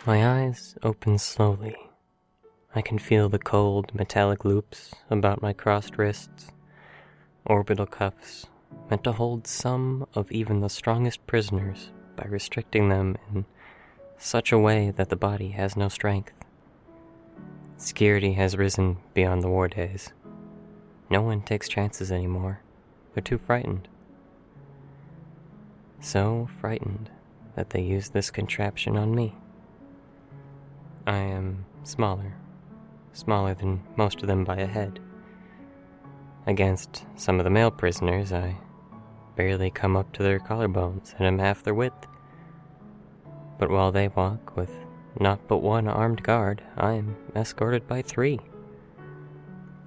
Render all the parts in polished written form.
My eyes open slowly. I can feel the cold, metallic loops about my crossed wrists, orbital cuffs, meant to hold some of even the strongest prisoners by restricting them in such a way that the body has no strength. Security has risen beyond the war days. No one takes chances anymore. They're too frightened. So frightened that they use this contraption on me. I am smaller than most of them by a head. Against some of the male prisoners, I barely come up to their collarbones and am half their width. But while they walk with not but one armed guard, I am escorted by 3.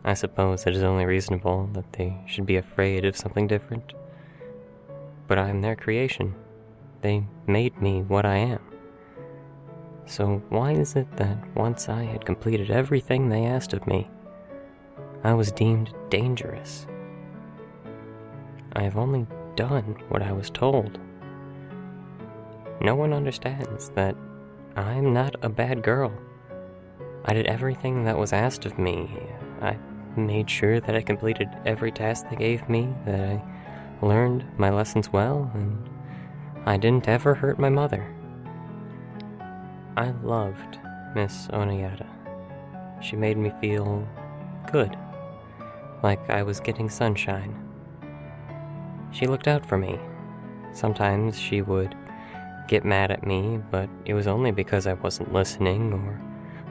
I suppose it is only reasonable that they should be afraid of something different. But I am their creation. They made me what I am. So why is it that once I had completed everything they asked of me, I was deemed dangerous? I have only done what I was told. No one understands that I'm not a bad girl. I did everything that was asked of me. I made sure that I completed every task they gave me, that I learned my lessons well, and I didn't ever hurt my mother. I loved Miss Onayata. She made me feel good, like I was getting sunshine. She looked out for me. Sometimes she would get mad at me, but it was only because I wasn't listening or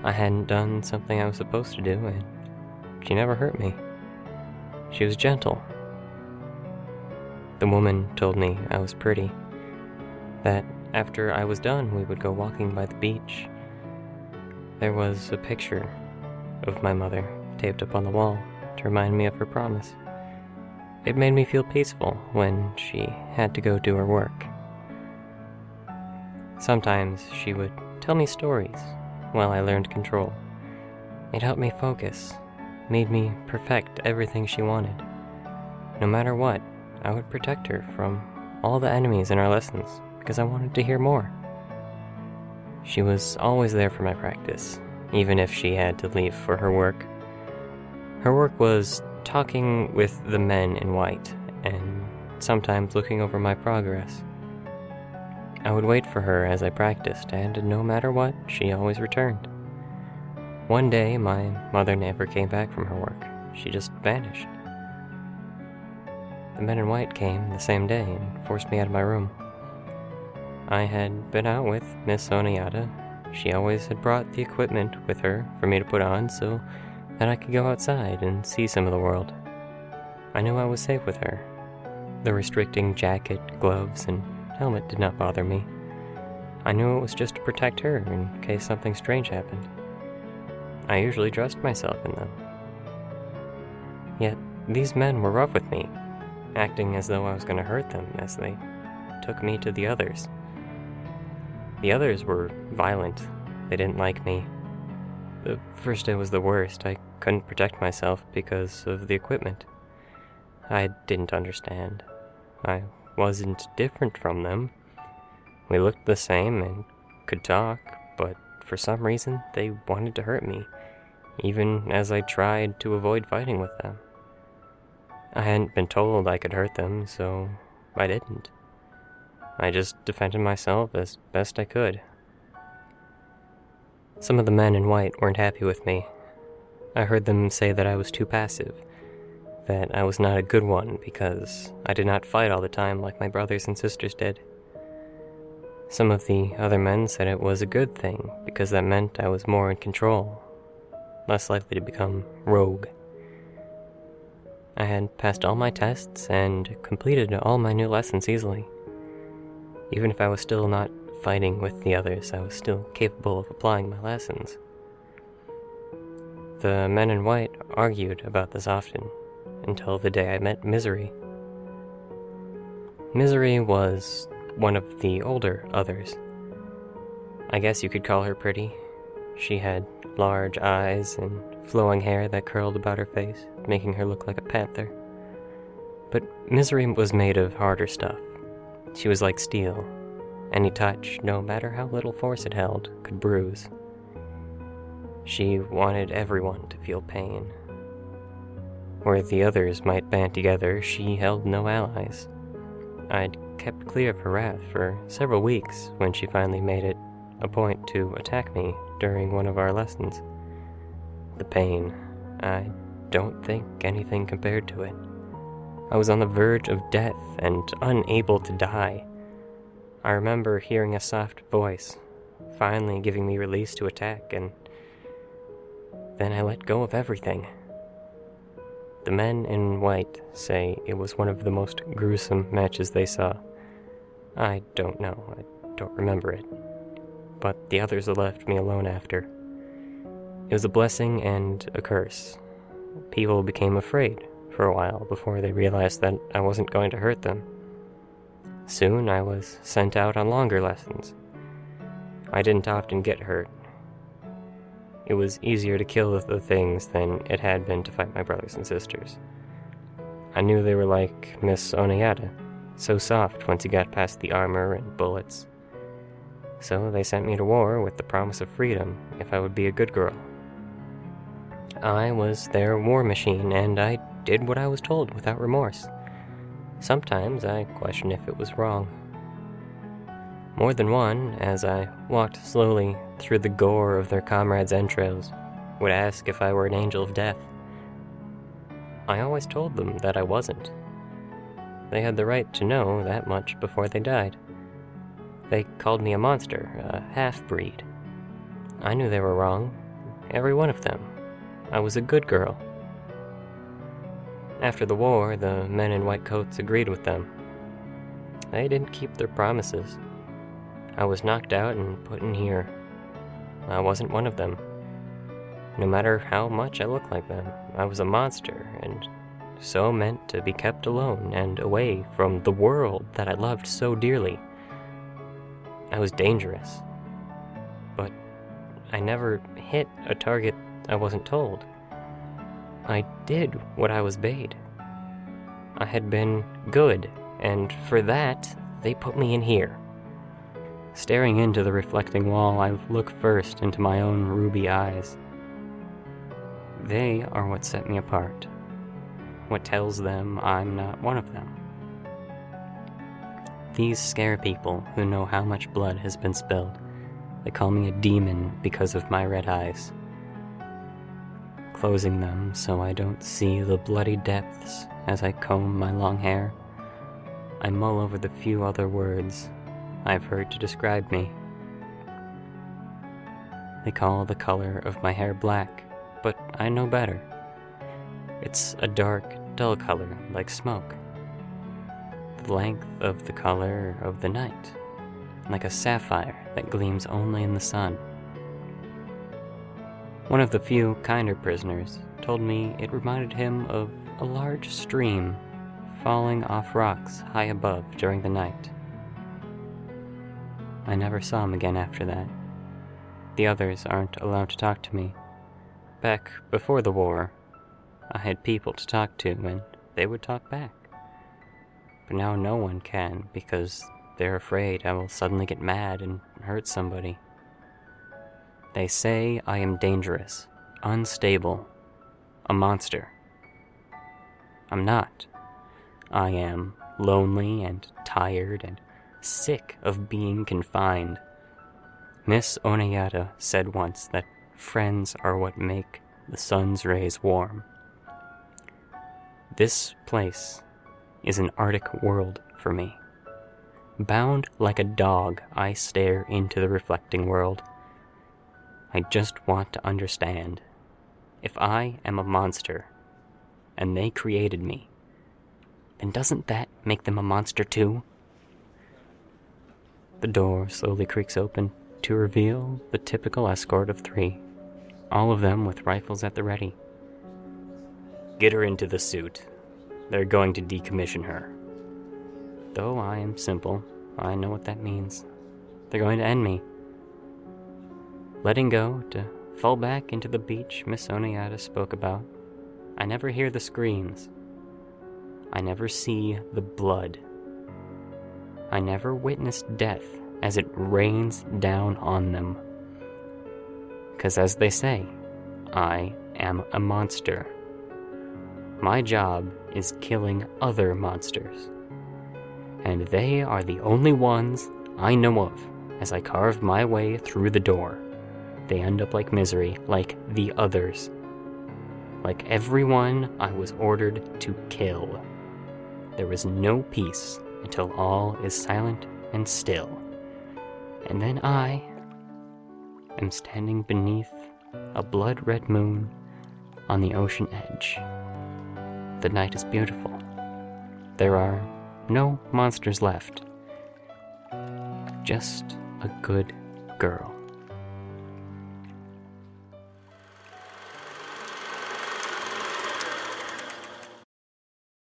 I hadn't done something I was supposed to do, and she never hurt me. She was gentle. The woman told me I was pretty, that after I was done we would go walking by the beach. There was a picture of my mother taped up on the wall to remind me of her promise. It made me feel peaceful when she had to go do her work. Sometimes she would tell me stories while I learned control. It helped me focus, made me perfect everything she wanted. No matter what, I would protect her from all the enemies in our lessons because I wanted to hear more. She was always there for my practice, even if she had to leave for her work. Her work was talking with the men in white and sometimes looking over my progress. I would wait for her as I practiced, and no matter what, she always returned. One day, my mother never came back from her work. She just vanished. The men in white came the same day and forced me out of my room. I had been out with Miss Onayata. She always had brought the equipment with her for me to put on so that I could go outside and see some of the world. I knew I was safe with her. The restricting jacket, gloves, and helmet did not bother me. I knew it was just to protect her in case something strange happened. I usually dressed myself in them. Yet these men were rough with me, acting as though I was going to hurt them as they took me to the others. The others were violent. They didn't like me. The first day was the worst. I couldn't protect myself because of the equipment. I didn't understand. I wasn't different from them. We looked the same and could talk, but for some reason they wanted to hurt me, even as I tried to avoid fighting with them. I hadn't been told I could hurt them, so I didn't. I just defended myself as best I could. Some of the men in white weren't happy with me. I heard them say that I was too passive, that I was not a good one because I did not fight all the time like my brothers and sisters did. Some of the other men said it was a good thing because that meant I was more in control, less likely to become rogue. I had passed all my tests and completed all my new lessons easily. Even if I was still not fighting with the others, I was still capable of applying my lessons. The men in white argued about this often, until the day I met Misery. Misery was one of the older others. I guess you could call her pretty. She had large eyes and flowing hair that curled about her face, making her look like a panther. But Misery was made of harder stuff. She was like steel, Any touch, no matter how little force it held, could bruise. She wanted everyone to feel pain. Where the others might band together, she held no allies. I'd kept clear of her wrath for several weeks when she finally made it a point to attack me during one of our lessons. The pain, I don't think anything compared to it. I was on the verge of death and unable to die. I remember hearing a soft voice, finally giving me release to attack, and then I let go of everything. The men in white say it was one of the most gruesome matches they saw. I don't know, I don't remember it. But the others left me alone after. It was a blessing and a curse. People became afraid for a while before they realized that I wasn't going to hurt them. Soon I was sent out on longer lessons. I didn't often get hurt. It was easier to kill the things than it had been to fight my brothers and sisters. I knew they were like Miss Onayata, so soft once you got past the armor and bullets. So they sent me to war with the promise of freedom if I would be a good girl. I was their war machine, and I did what I was told without remorse. Sometimes I questioned if it was wrong. More than one, as I walked slowly through the gore of their comrades' entrails, would ask if I were an angel of death. I always told them that I wasn't. They had the right to know that much before they died. They called me a monster, a half-breed. I knew they were wrong, every one of them. I was a good girl. After the war, the men in white coats agreed with them. They didn't keep their promises. I was knocked out and put in here. I wasn't one of them. No matter how much I looked like them, I was a monster, and so meant to be kept alone and away from the world that I loved so dearly. I was dangerous. But I never hit a target I wasn't told. I did what I was bade. I had been good, and for that, they put me in here. Staring into the reflecting wall, I look first into my own ruby eyes. They are what set me apart, what tells them I'm not one of them. These scare people who know how much blood has been spilled. They call me a demon because of my red eyes. Closing them so I don't see the bloody depths as I comb my long hair, I mull over the few other words I've heard to describe me. They call the color of my hair black, but I know better. It's a dark, dull color like smoke. The length of the color of the night, like a sapphire that gleams only in the sun. One of the few kinder prisoners told me it reminded him of a large stream falling off rocks high above during the night. I never saw him again after that. The others aren't allowed to talk to me. Back before the war, I had people to talk to, and they would talk back. But now no one can, because they're afraid I will suddenly get mad and hurt somebody. They say I am dangerous, unstable, a monster. I'm not. I am lonely and tired and sick of being confined. Miss Onayata said once that friends are what make the sun's rays warm. This place is an Arctic world for me. Bound like a dog, I stare into the reflecting world. I just want to understand. If I am a monster, and they created me, then doesn't that make them a monster too? The door slowly creaks open to reveal the typical escort of 3, all of them with rifles at the ready. Get her into the suit. They're going to decommission her. Though I am simple, I know what that means. They're going to end me. Letting go to fall back into the beach Miss Onayata spoke about, I never hear the screams. I never see the blood. I never witnessed death as it rains down on them. 'Cause as they say, I am a monster. My job is killing other monsters, and they are the only ones I know of. As I carve my way through the door, they end up like Misery, like the others, like everyone I was ordered to kill. There is no peace until all is silent and still, and then I am standing beneath a blood-red moon on the ocean edge. The night is beautiful. There are no monsters left. Just a good girl.